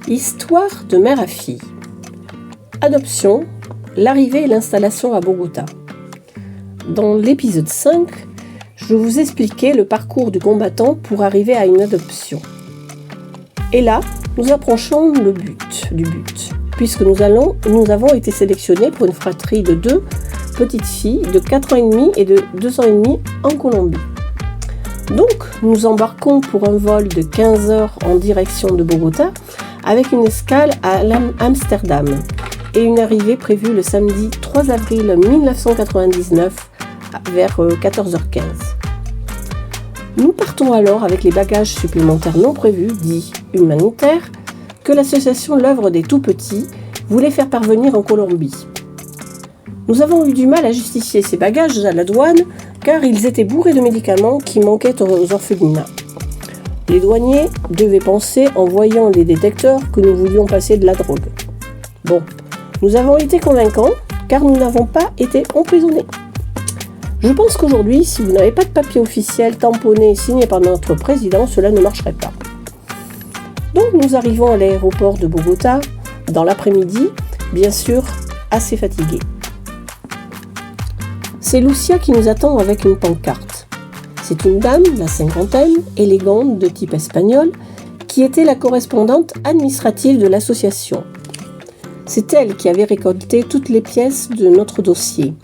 Histoire de mère à fille. Adoption, l'arrivée et l'installation à Bogota. Dans l'épisode 5, je vous expliquais le parcours du combattant pour arriver à une adoption. Et là, nous approchons du but, puisque nous avons été sélectionnés pour une fratrie de 2 petites filles de 4 ans et demi et de 2 ans et demi en Colombie. Donc, nous embarquons pour un vol de 15 heures en direction de Bogota, avec une escale à Amsterdam et une arrivée prévue le samedi 3 avril 1999 vers 14h15. Nous partons alors avec les bagages supplémentaires non prévus, dits humanitaires, que l'association L'Œuvre des Tout-Petits voulait faire parvenir en Colombie. Nous avons eu du mal à justifier ces bagages à la douane car ils étaient bourrés de médicaments qui manquaient aux orphelinats. Les douaniers devaient penser en voyant les détecteurs que nous voulions passer de la drogue. Bon, nous avons été convaincants car nous n'avons pas été emprisonnés. Je pense qu'aujourd'hui, si vous n'avez pas de papier officiel tamponné et signé par notre président, cela ne marcherait pas. Donc nous arrivons à l'aéroport de Bogota dans l'après-midi, bien sûr assez fatigués. C'est Lucia qui nous attend avec une pancarte. C'est une dame, la cinquantaine, élégante de type espagnol, qui était la correspondante administrative de l'association. C'est elle qui avait récolté toutes les pièces de notre dossier,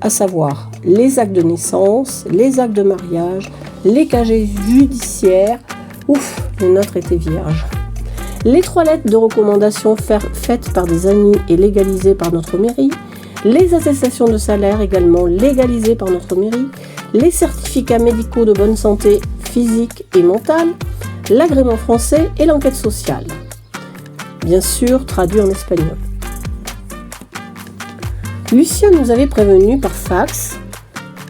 à savoir les actes de naissance, les actes de mariage, les casiers judiciaires, le nôtre était vierge. Les 3 lettres de recommandation faites par des amis et légalisées par notre mairie, les attestations de salaire également légalisées par notre mairie, les certificats médicaux de bonne santé physique et mentale, l'agrément français et l'enquête sociale. Bien sûr, traduit en espagnol. Lucia nous avait prévenu par fax,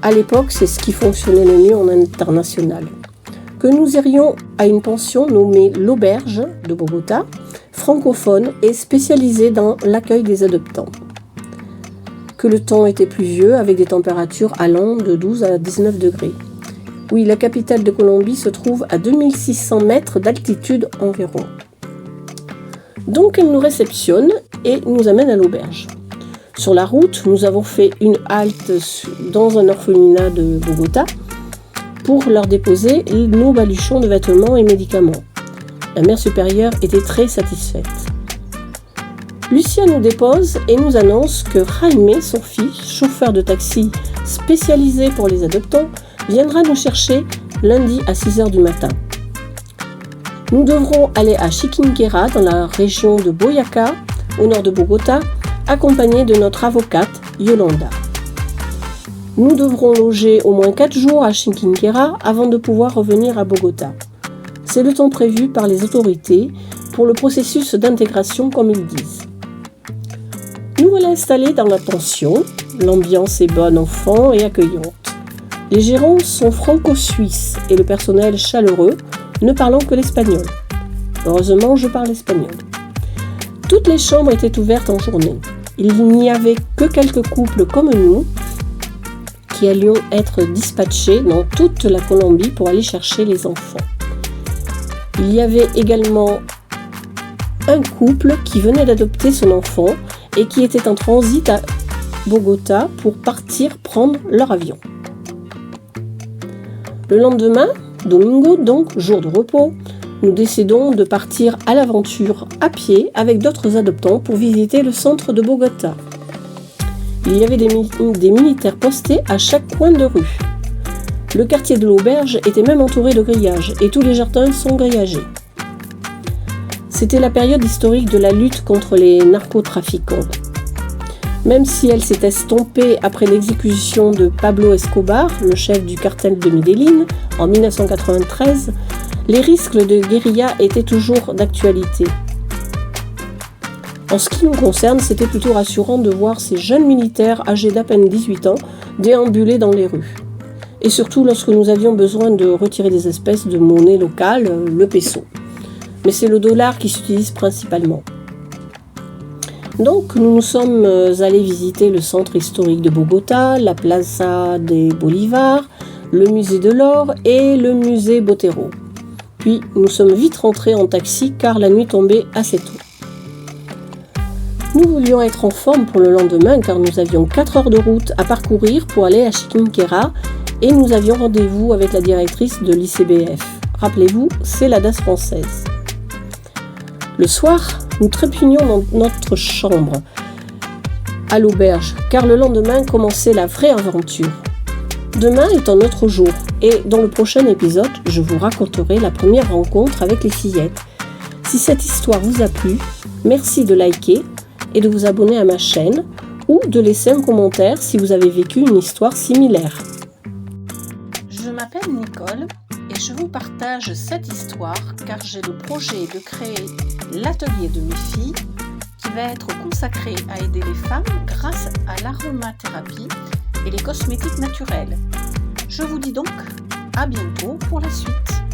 à l'époque c'est ce qui fonctionnait le mieux en international, que nous irions à une pension nommée l'Auberge de Bogota, francophone et spécialisée dans l'accueil des adoptants. Que le temps était pluvieux avec des températures allant de 12 à 19 degrés. Oui, la capitale de Colombie se trouve à 2600 mètres d'altitude environ. Donc elle nous réceptionne et nous amène à l'auberge. Sur la route, nous avons fait une halte dans un orphelinat de Bogota pour leur déposer nos baluchons de vêtements et médicaments. La mère supérieure était très satisfaite. Lucia nous dépose et nous annonce que Jaime, son fils, chauffeur de taxi spécialisé pour les adoptants, viendra nous chercher lundi à 6h du matin. Nous devrons aller à Chiquinquirá, dans la région de Boyacá, au nord de Bogota, accompagnés de notre avocate Yolanda. Nous devrons loger au moins 4 jours à Chiquinquirá avant de pouvoir revenir à Bogota. C'est le temps prévu par les autorités pour le processus d'intégration comme ils disent. Nous voilà installés dans la pension, l'ambiance est bonne enfant et accueillante. Les gérants sont franco-suisses et le personnel chaleureux, ne parlant que l'espagnol. Heureusement, je parle espagnol. Toutes les chambres étaient ouvertes en journée. Il n'y avait que quelques couples comme nous qui allions être dispatchés dans toute la Colombie pour aller chercher les enfants. Il y avait également un couple qui venait d'adopter son enfant et qui était en transit à Bogota pour partir prendre leur avion. Le lendemain, domingo, donc jour de repos, nous décidons de partir à l'aventure à pied avec d'autres adoptants pour visiter le centre de Bogota. Il y avait des militaires postés à chaque coin de rue. Le quartier de l'auberge était même entouré de grillages et tous les jardins sont grillagés. C'était la période historique de la lutte contre les narcotrafiquants. Même si elle s'est estompée après l'exécution de Pablo Escobar, le chef du cartel de Medellín, en 1993, les risques de guérilla étaient toujours d'actualité. En ce qui nous concerne, c'était plutôt rassurant de voir ces jeunes militaires âgés d'à peine 18 ans déambuler dans les rues. Et surtout lorsque nous avions besoin de retirer des espèces de monnaie locale, le peso. Mais c'est le dollar qui s'utilise principalement. Donc nous nous sommes allés visiter le centre historique de Bogota, la Plaza de Bolívar, le musée de l'Or et le musée Botero. Puis nous sommes vite rentrés en taxi car la nuit tombait assez tôt. Nous voulions être en forme pour le lendemain car nous avions 4 heures de route à parcourir pour aller à Chiquinquirá et nous avions rendez-vous avec la directrice de l'ICBF. Rappelez-vous, c'est la DAS française. Le soir, nous trépignions dans notre chambre à l'auberge car le lendemain commençait la vraie aventure. Demain est un autre jour et dans le prochain épisode, je vous raconterai la première rencontre avec les fillettes. Si cette histoire vous a plu, merci de liker et de vous abonner à ma chaîne ou de laisser un commentaire si vous avez vécu une histoire similaire. Je m'appelle Nicole et je vous partage cette histoire car j'ai le projet de créer l'atelier de mes filles qui va être consacré à aider les femmes grâce à l'aromathérapie et les cosmétiques naturels. Je vous dis donc à bientôt pour la suite.